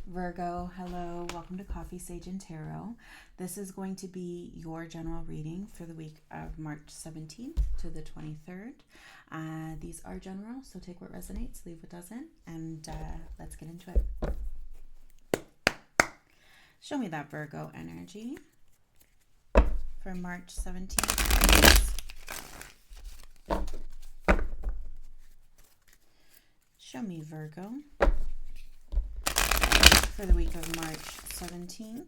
Virgo, hello, welcome to Coffee, Sage, and Tarot. This is going to be your general reading for the week of March 17th to the 23rd. These are general, so take what resonates, leave what doesn't, and let's get into it. Show me that Virgo energy for March 17th. Show me Virgo for the week of March 17th.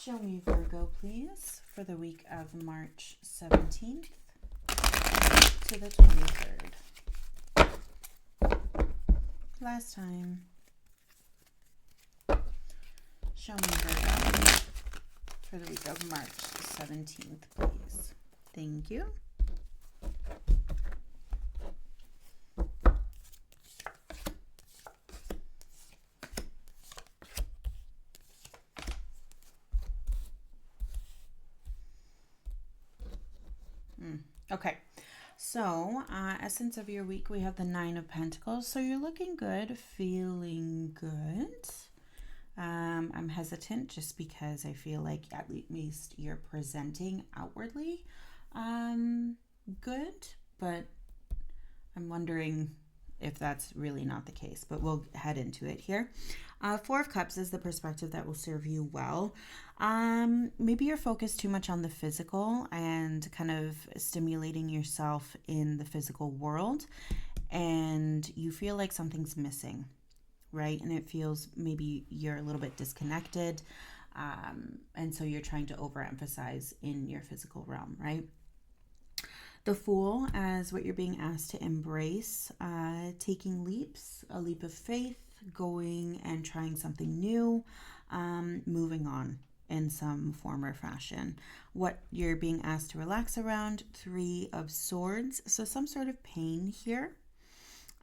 Show me Virgo, please, for the week of March 17th to the 23rd. Last time. Show me Virgo for the week of March 17th, please. Thank you. Okay, so essence of your week, we have the Nine of Pentacles. So you're looking good, feeling good. I'm hesitant just because I feel like at least you're presenting outwardly good, but I'm wondering if that's really not the case, but we'll head into it here. Four of Cups is the perspective that will serve you well. Maybe you're focused too much on the physical and kind of stimulating yourself in the physical world, and you feel like something's missing, right? And it feels maybe you're a little bit disconnected, and so you're trying to overemphasize in your physical realm, right? The Fool as what you're being asked to embrace, taking leaps, a leap of faith, going and trying something new, moving on in some form or fashion. What you're being asked to relax around, Three of Swords. So some sort of pain here.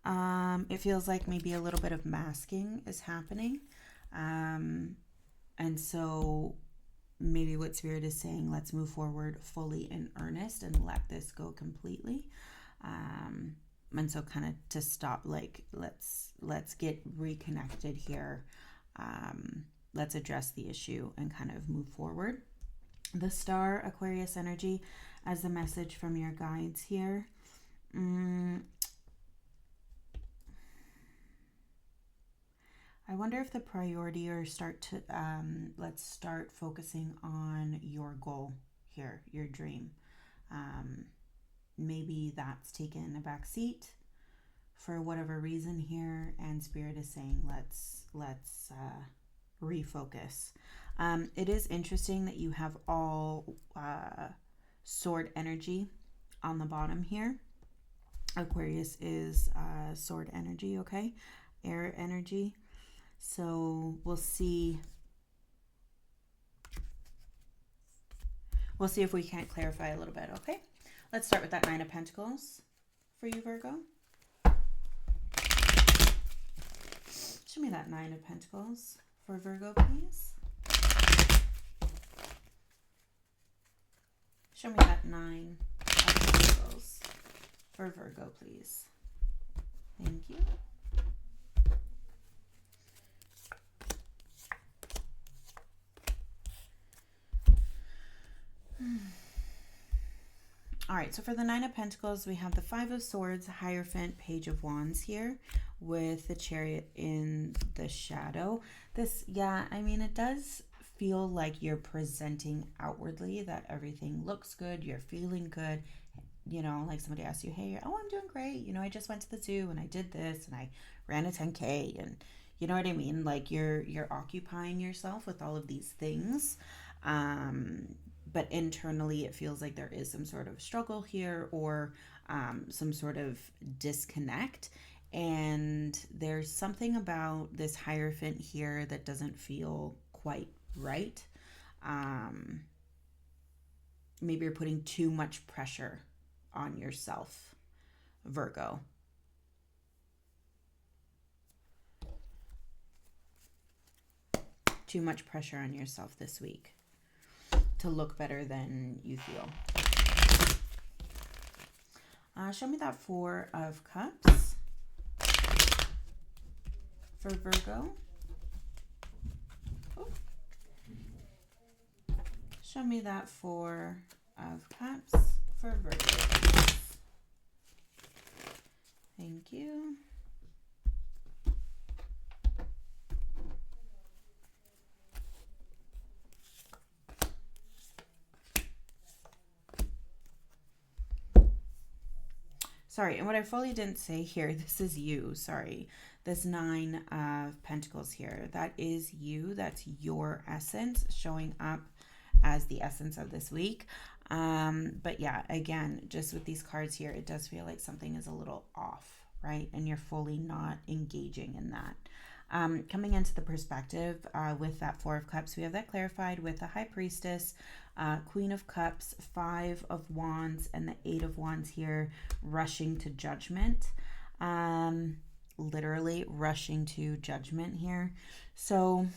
It feels like maybe a little bit of masking is happening. And so maybe what Spirit is saying, let's move forward fully in earnest and let this go completely. And so kind of to stop, like, let's get reconnected here. Let's address the issue and kind of move forward. The Star, Aquarius energy as a message from your guides here. I wonder if the priority or let's start focusing on your goal here, your dream. Maybe that's taken a back seat for whatever reason here, and Spirit is saying let's refocus. It is interesting that you have all sword energy on the bottom here. Aquarius is sword energy, okay? Air energy. So we'll see if we can't clarify a little bit, okay? Let's start with that Nine of Pentacles for you, Virgo. Show me that Nine of Pentacles for Virgo, please. Show me that Nine of Pentacles for Virgo, please. Thank you. All right, so for the Nine of Pentacles, we have the Five of Swords, Hierophant, Page of Wands here with the Chariot in the shadow. It does feel like you're presenting outwardly that everything looks good, you're feeling good. You know, like somebody asks you, hey, I'm doing great. You know, I just went to the zoo and I did this and I ran a 10K, and you know what I mean? Like you're occupying yourself with all of these things. But internally, it feels like there is some sort of struggle here or some sort of disconnect. And there's something about this Hierophant here that doesn't feel quite right. Maybe you're putting too much pressure on yourself, Virgo. Too much pressure on yourself this week to look better than you feel. Show me that Four of Cups for Virgo. Oh. Show me that Four of Cups for Virgo. Thank you. Sorry, and what I fully didn't say here, this is you, sorry. This Nine of Pentacles here, that is you, that's your essence showing up as the essence of this week. But yeah, again, just with these cards here, it does feel like something is a little off, right? And you're fully not engaging in that. Coming into the perspective with that Four of Cups, we have that clarified with the High Priestess, Queen of Cups, Five of Wands, and the Eight of Wands here, rushing to judgment. Literally rushing to judgment here. So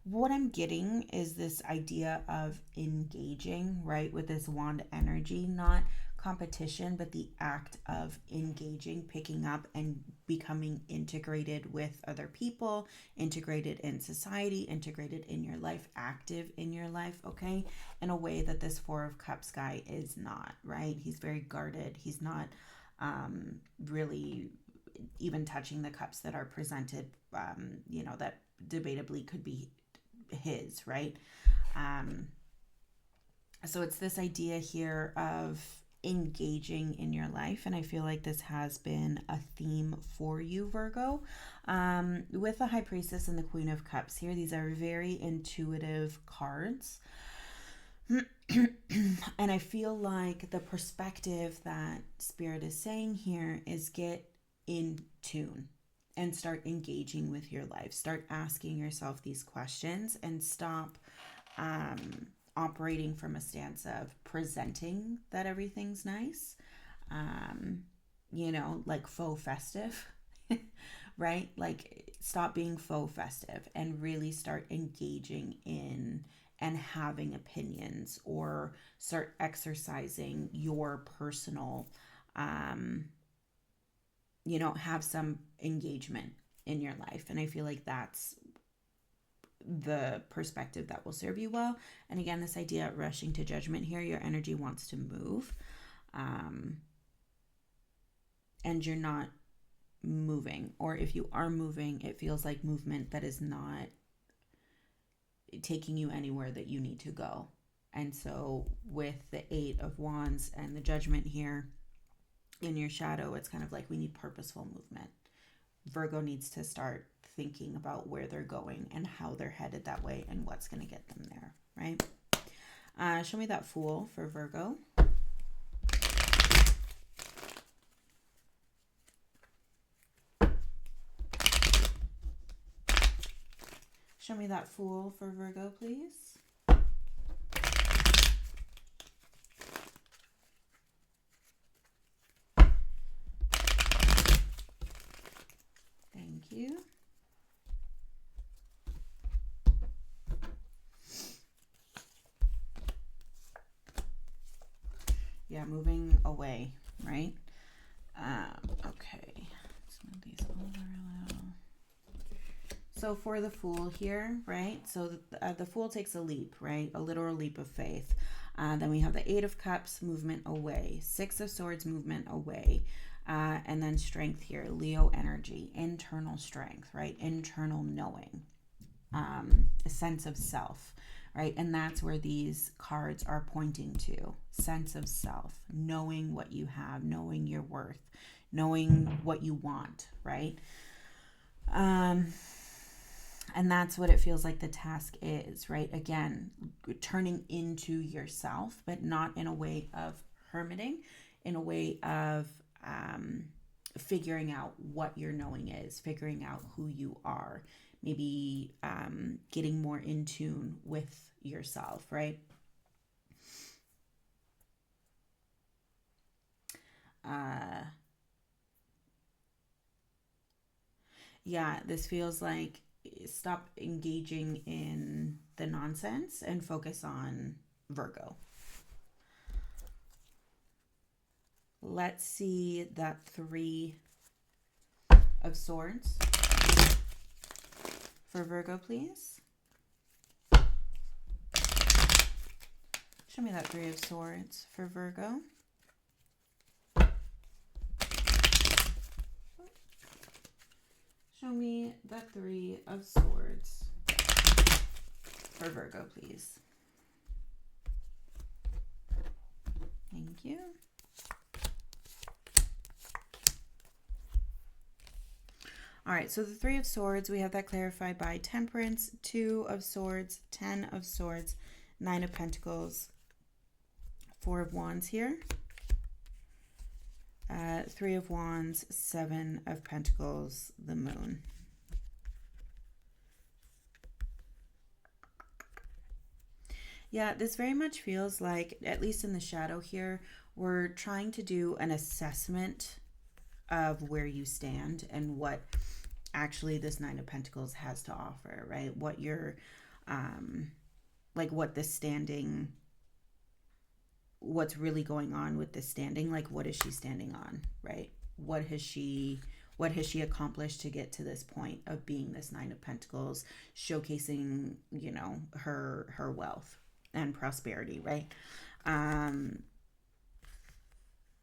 what I'm getting is this idea of engaging, right, with this wand energy, not competition, but the act of engaging, picking up and becoming integrated with other people, integrated in society, integrated in your life, active in your life, okay, in a way that this Four of Cups guy is not, right? He's very guarded. He's not really even touching the cups that are presented, you know, that debatably could be his, right? So it's this idea here of engaging in your life, and I feel like this has been a theme for you, Virgo, with the High Priestess and the Queen of Cups here. These are very intuitive cards. And I feel like the perspective that Spirit is saying here is get in tune and start engaging with your life. Start asking yourself these questions and stop operating from a stance of presenting that everything's nice, you know, like faux festive, right? Like stop being faux festive and really start engaging in and having opinions, or start exercising your personal, you know, have some engagement in your life. And I feel like that's the perspective that will serve you well. And again, this idea of rushing to judgment here, your energy wants to move, and you're not moving, or if you are moving, it feels like movement that is not taking you anywhere that you need to go. And so with the Eight of Wands and the Judgment here in your shadow, it's kind of like we need purposeful movement. Virgo needs to start thinking about where they're going and how they're headed that way and what's going to get them there, right? Show me that Fool for Virgo. Show me that Fool for Virgo, please. Thank you. Yeah, moving away, right? Okay. Let's move these over a little. So for the Fool here, right? So the Fool takes a leap, right? A literal leap of faith. Then we have the Eight of Cups, movement away. Six of Swords, movement away. And then Strength here, Leo energy, internal strength, right? Internal knowing, a sense of self, right? And that's where these cards are pointing to. Sense of self, knowing what you have, knowing your worth, knowing what you want, right? And that's what it feels like the task is, right? Again, turning into yourself, but not in a way of hermiting, in a way of figuring out what your knowing is, figuring out who you are, maybe getting more in tune with yourself, right? Yeah, this feels like stop engaging in the nonsense and focus on Virgo. Let's see that Three of Swords for Virgo, please. Show me that Three of Swords for Virgo. Show me that Three of Swords for Virgo, please. Thank you. All right, so the Three of Swords, we have that clarified by Temperance, Two of Swords, 10 of Swords, 9 of Pentacles, 4 of Wands here, 3 of Wands, 7 of Pentacles, the Moon. Yeah, this very much feels like, at least in the shadow here, we're trying to do an assessment of where you stand and what actually this Nine of Pentacles has to offer, right? What you're, like what the standing, what's really going on with this standing, like what is she standing on, right? What has she accomplished to get to this point of being this Nine of Pentacles, showcasing, you know, her wealth and prosperity, right?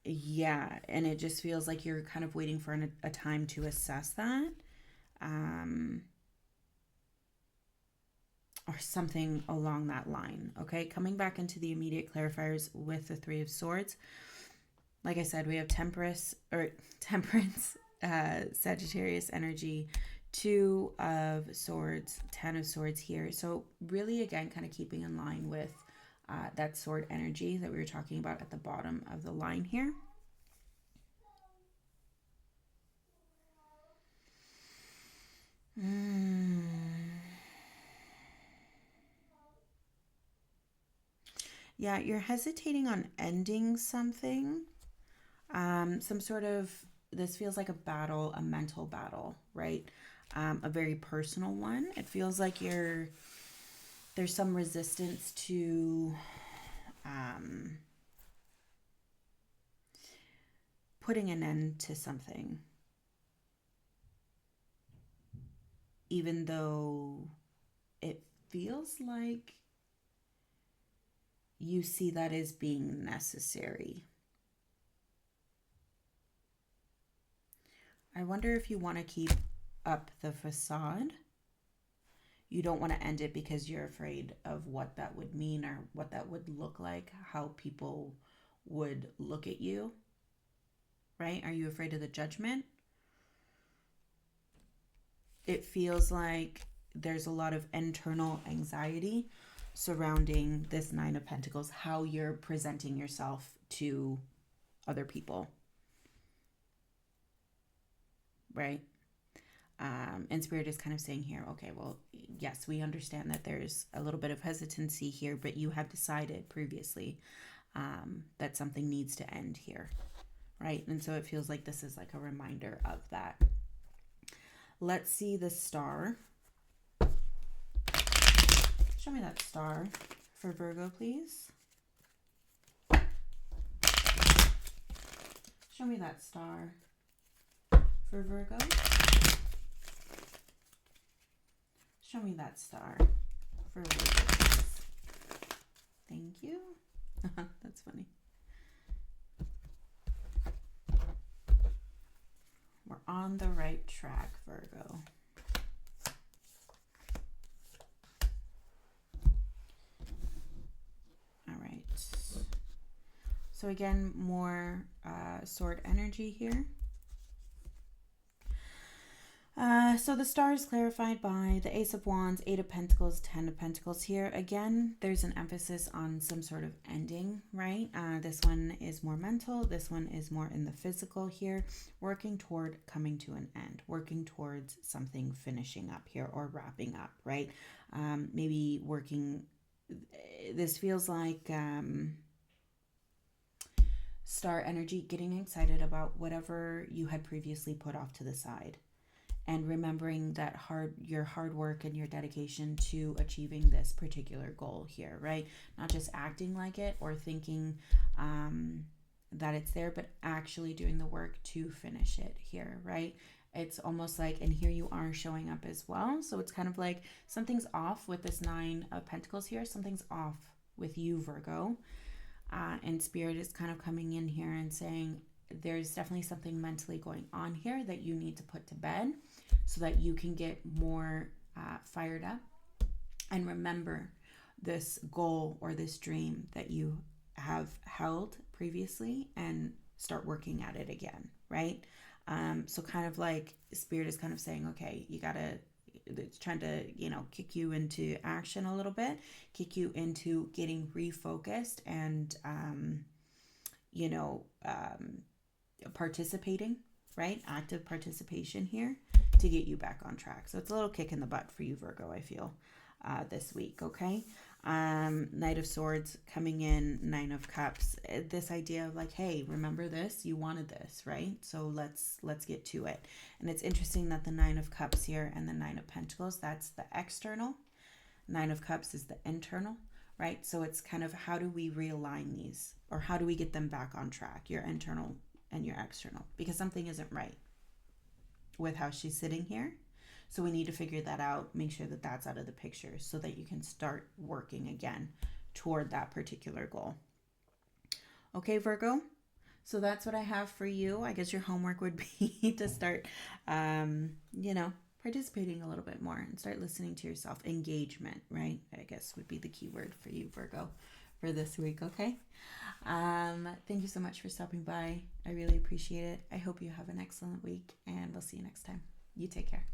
Yeah, and it just feels like you're kind of waiting for a time to assess that, or something along that line. Okay, coming back into the immediate clarifiers with the Three of Swords. Like I said, we have Temperance, Sagittarius energy, 2 of Swords, 10 of Swords here. So really, again, kind of keeping in line with that sword energy that we were talking about at the bottom of the line here. Yeah, you're hesitating on ending something. Some sort of, this feels like a battle, a mental battle, right? A very personal one. It feels like there's some resistance to putting an end to something, even though it feels like you see that as being necessary. I wonder if you want to keep up the facade. You don't want to end it because you're afraid of what that would mean or what that would look like, how people would look at you, right? Are you afraid of the judgment? It feels like there's a lot of internal anxiety surrounding this Nine of Pentacles, how you're presenting yourself to other people, right? And Spirit is kind of saying here, okay, well, yes, we understand that there's a little bit of hesitancy here, but you have decided previously that something needs to end here, right? And so it feels like this is like a reminder of that. Let's see the Star. Show me that Star for Virgo, please. Show me that Star for Virgo. Show me that Star for Virgo, please. Thank you. That's funny. We're on the right track, Virgo. All right. So again, more sword energy here. So the Star is clarified by the Ace of Wands, 8 of Pentacles, 10 of Pentacles here. Again, there's an emphasis on some sort of ending, right? This one is more mental. This one is more in the physical here, working toward coming to an end, working towards something finishing up here or wrapping up, right? Maybe working, this feels like Star energy, getting excited about whatever you had previously put off to the side and remembering that your hard work and your dedication to achieving this particular goal here, right? Not just acting like it or thinking that it's there, but actually doing the work to finish it here, right? It's almost like, and here you are showing up as well. So it's kind of like something's off with this Nine of Pentacles here. Something's off with you, Virgo. And Spirit is kind of coming in here and saying there's definitely something mentally going on here that you need to put to bed so that you can get more fired up and remember this goal or this dream that you have held previously and start working at it again, right? So kind of like Spirit is kind of saying, okay, you gotta, it's trying to, kick you into action a little bit, kick you into getting refocused and, participating, right? Active participation here to get you back on track. So it's a little kick in the butt for you, Virgo, I feel, this week, okay? Knight of Swords coming in, Nine of Cups. This idea of like, hey, remember this? You wanted this, right? So let's get to it. And it's interesting that the Nine of Cups here and the Nine of Pentacles, that's the external. Nine of Cups is the internal, right? So it's kind of how do we realign these, or how do we get them back on track, your internal and your external, because something isn't right with how she's sitting here. So we need to figure that out, make sure that that's out of the picture so that you can start working again toward that particular goal. Okay, Virgo. So that's what I have for you. I guess your homework would be to start, participating a little bit more and start listening to yourself. Engagement, right? I guess would be the key word for you, Virgo, for this week, okay? Thank you so much for stopping by. I really appreciate it. I hope you have an excellent week, and we'll see you next time. You take care.